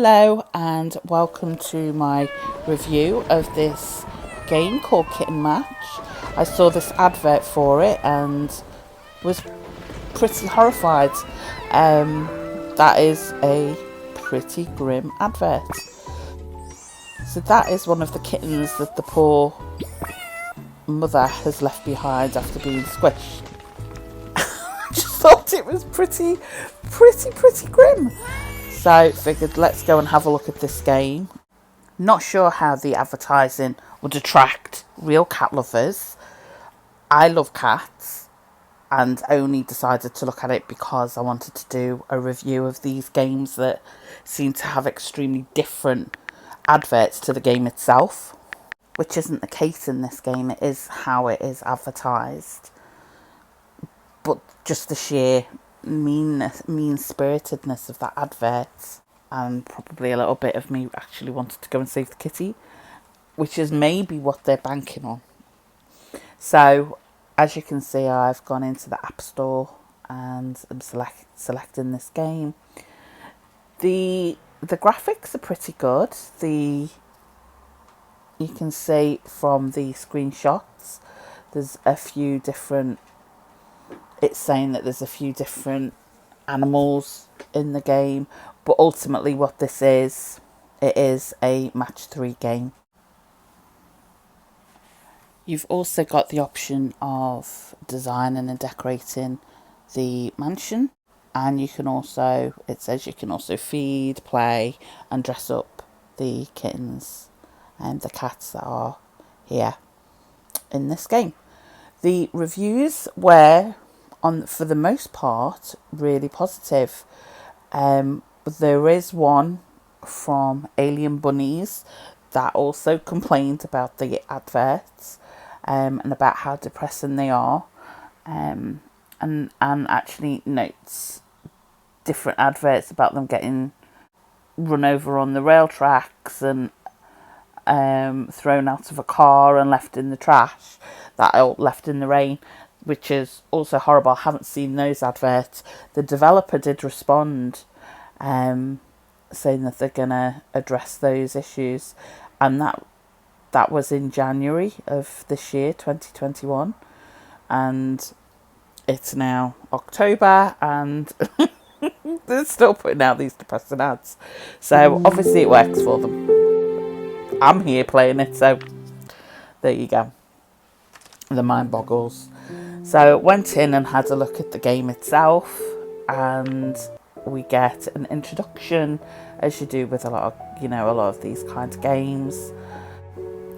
Hello and welcome to my review of this game called Kitten Match. I saw this advert for it and was pretty horrified. That is a pretty grim advert. So that is one of the kittens that the poor mother has left behind after being squished. I just thought it was pretty grim. So figured let's go and have a look at this game. Not sure how the advertising would attract real cat lovers. I love cats and only decided to look at it because I wanted to do a review of these games that seem to have extremely different adverts to the game itself, which isn't the case in this game. It is how it is advertised, but just the sheer mean-spiritedness of that advert, and probably a little bit of me actually wanted to go and save the kitty, which is maybe what they're banking on. So as you can see, I've gone into the App Store and I'm selecting this game. The graphics are pretty good. You can see from the screenshots there's a few different, it's saying that there's a few different animals in the game, but ultimately what this is, it is a match 3 game. You've also got the option of designing and decorating the mansion, and you can also, it says you can also feed, play and dress up the kittens and the cats that are here in this game. The reviews were, for the most part, really positive. There is one from Alien Bunnies that also complained about the adverts and about how depressing they are, and actually notes different adverts about them getting run over on the rail tracks and thrown out of a car and left in the trash, left in the rain, which is also horrible. I haven't seen those adverts. The developer did respond, saying that they're going to address those issues, and that was in January of this year, 2021, and it's now October and they're still putting out these depressing ads. So obviously it works for them. I'm here playing it, so there you go. The mind boggles. So went in and had a look at the game itself, and we get an introduction, as you do with a lot of these kinds of games.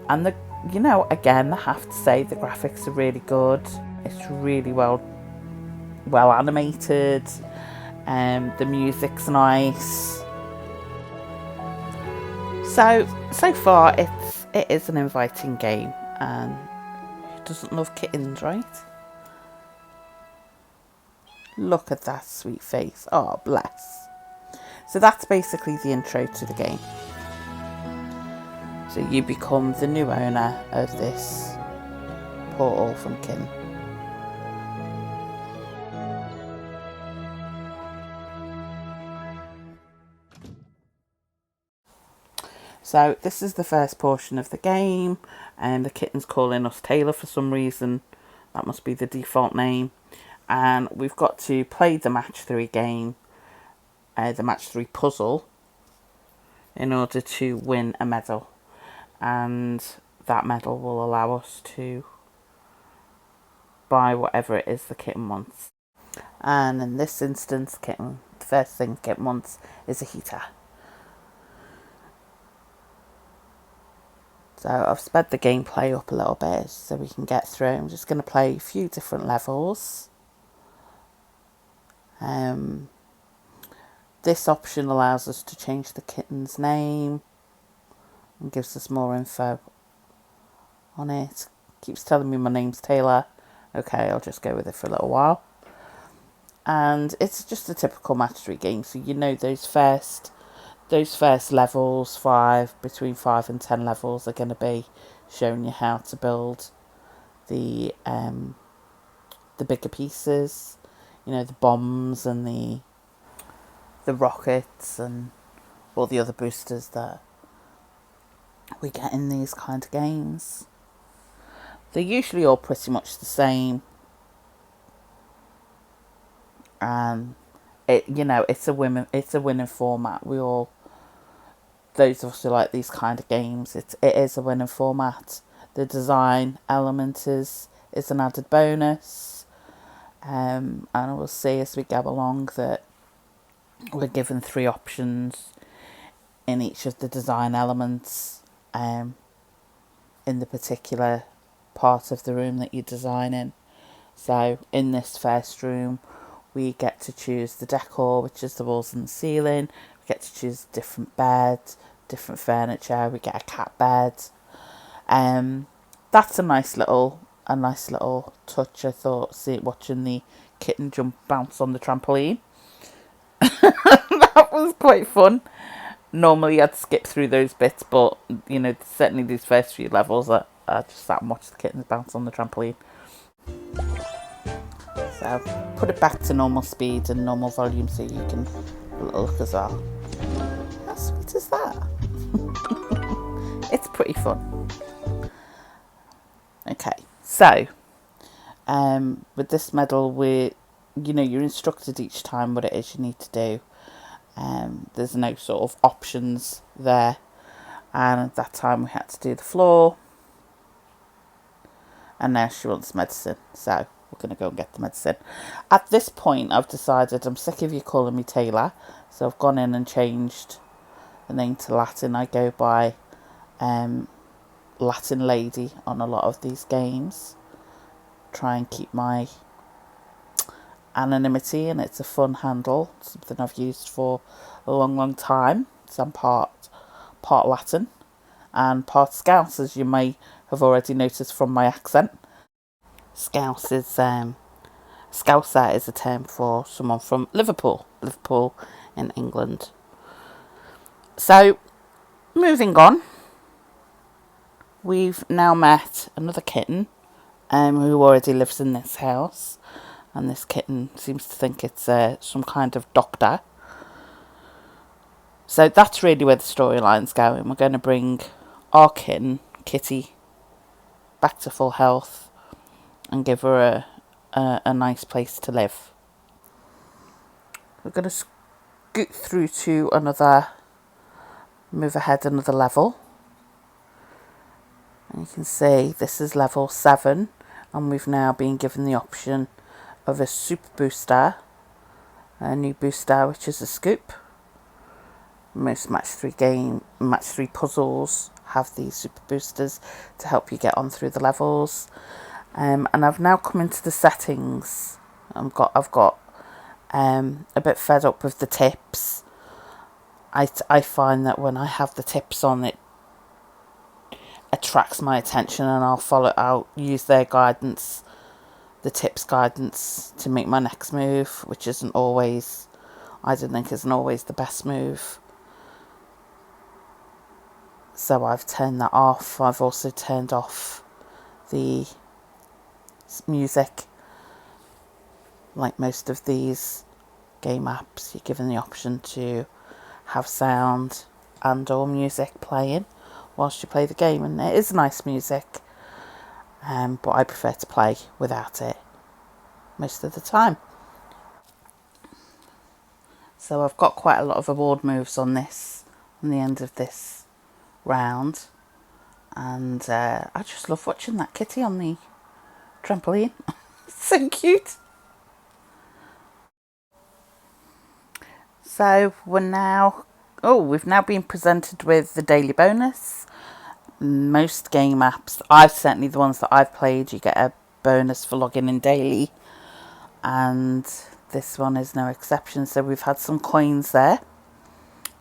And again, I have to say the graphics are really good. It's really well animated, and the music's nice. So far it is an inviting game, and who doesn't love kittens, right? Look at that sweet face. Oh, bless. So that's basically the intro to the game. So you become the new owner of this poor orphan kitten. So this is the first portion of the game, and the kitten's calling us Taylor for some reason. That must be the default name. And we've got to play the match 3 game, the match 3 puzzle, in order to win a medal. And that medal will allow us to buy whatever it is the kitten wants. And in this instance, the first thing the kitten wants is a heater. So I've sped the gameplay up a little bit so we can get through. I'm just going to play a few different levels. This option allows us to change the kitten's name and gives us more info on it. Keeps telling me my name's Taylor. Okay, I'll just go with it for a little while. And it's just a typical match 3 game. So those first levels, between 5 and 10 levels, are going to be showing you how to build the bigger pieces, the bombs and the rockets and all the other boosters that we get in these kind of games. They're usually all pretty much the same, and it's a winning format. Those of us who like these kind of games, it is a winning format. The design element is an added bonus, and we'll see as we go along that we're given 3 options in each of the design elements, in the particular part of the room that you're designing. So in this first room, we get to choose the decor, which is the walls and the ceiling. We get to choose different beds, different furniture. We get a cat bed. That's a nice little touch, I thought, watching the kitten bounce on the trampoline. That was quite fun. Normally I'd skip through those bits, but certainly these first few levels I just sat and watched the kittens bounce on the trampoline. So put it back to normal speed and normal volume so you can look as well. How sweet is that? It's pretty fun. Okay, so with this medal, you're instructed each time what it is you need to do. There's no sort of options there, and at that time we had to do the floor, and now she wants medicine, so we're going to go and get the medicine. At this point I've decided I'm sick of you calling me Taylor, so I've gone in and changed the name to Latin. I go by Latin Lady on a lot of these games, try and keep my anonymity, and it's a fun handle, something I've used for a long time. So I'm part Latin and part Scouse, as you may have already noticed from my accent. Scouser is a term for someone from Liverpool in England. So moving on, we've now met another kitten who already lives in this house. And this kitten seems to think it's some kind of doctor. So that's really where the storyline's going. We're going to bring our kitten, Kitty, back to full health and give her a nice place to live. We're going to scoot through to move ahead another level. And you can see this is level 7, and we've now been given the option of a super booster, a new booster which is a scoop. Most match 3 puzzles have these super boosters to help you get on through the levels. And I've now come into the settings. I've got a bit fed up with the tips. I find that when I have the tips on, it attracts my attention, and I'll use their guidance, the tips guidance, to make my next move, which I don't think isn't always the best move. So I've turned that off. I've also turned off the music. Like most of these game apps, you're given the option to have sound and or music playing whilst you play the game, and it is nice music. But I prefer to play without it most of the time. So I've got quite a lot of award moves on the end of this round, and I just love watching that kitty on the trampoline. So cute. So we've now been presented with the daily bonus. Most game apps, certainly the ones that I've played, you get a bonus for logging in daily, and this one is no exception. So we've had some coins there.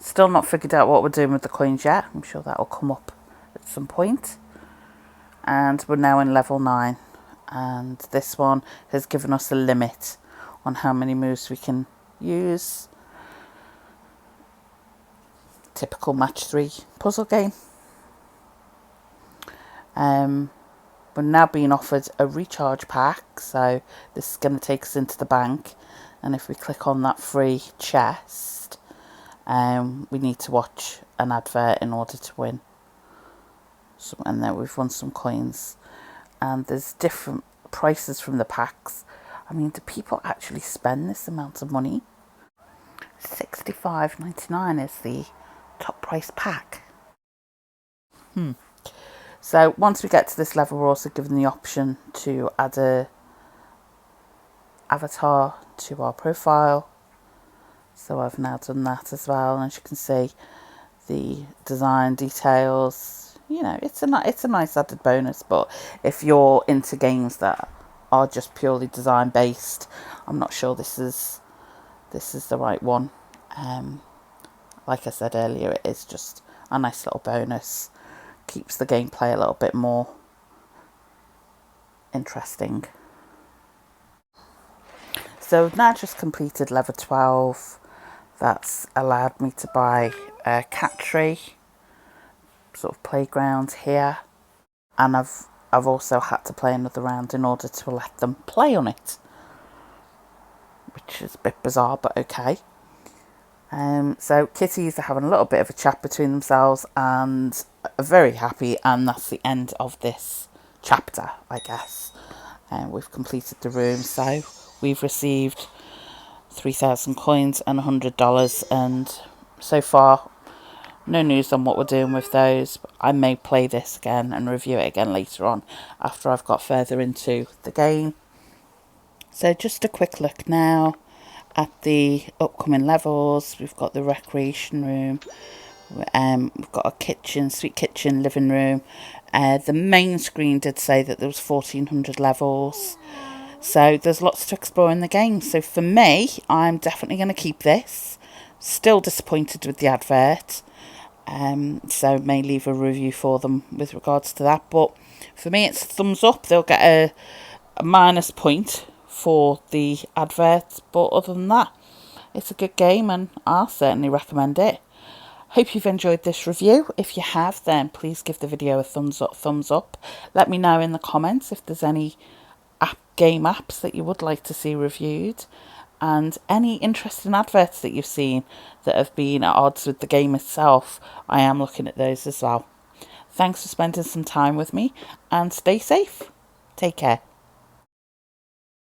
Still not figured out what we're doing with the coins yet. I'm sure that will come up at some point. And we're now in level 9, and this one has given us a limit on how many moves we can use. Typical match 3 puzzle game. We're now being offered a recharge pack, so this is going to take us into the bank, and if we click on that free chest, We need to watch an advert in order to win. So, and then we've won some coins. And there's different prices from the packs. I mean, do people actually spend this amount of money? $65.99 is the top price pack. So once we get to this level, we're also given the option to add a avatar to our profile. So I've now done that as well, and as you can see, the design details, you know, it's a nice added bonus. But if you're into games that are just purely design based, I'm not sure this is the right one. Like I said earlier, it is just a nice little bonus, keeps the gameplay a little bit more interesting. So I've now just completed level 12. That's allowed me to buy a cat tree, sort of playground here, and I've also had to play another round in order to let them play on it, which is a bit bizarre, but okay. So kitties are having a little bit of a chat between themselves and are very happy, and that's the end of this chapter, I guess. We've completed the room, so we've received 3,000 coins and $100, and so far no news on what we're doing with those. I may play this again and review it again later on after I've got further into the game. So just a quick look now at the upcoming levels. We've got the recreation room, we've got a kitchen, sweet kitchen, living room. The main screen did say that there was 1,400 levels, so there's lots to explore in the game. So for me, I'm definitely going to keep this. Still disappointed with the advert, so may leave a review for them with regards to that. But for me, it's a thumbs up. They'll get a minus point for the advert, but other than that, it's a good game and I'll certainly recommend it. Hope you've enjoyed this review. If you have, then please give the video a thumbs up. Let me know in the comments if there's any game apps that you would like to see reviewed, and any interesting adverts that you've seen that have been at odds with the game itself. I am looking at those as well. Thanks for spending some time with me, and stay safe. Take care.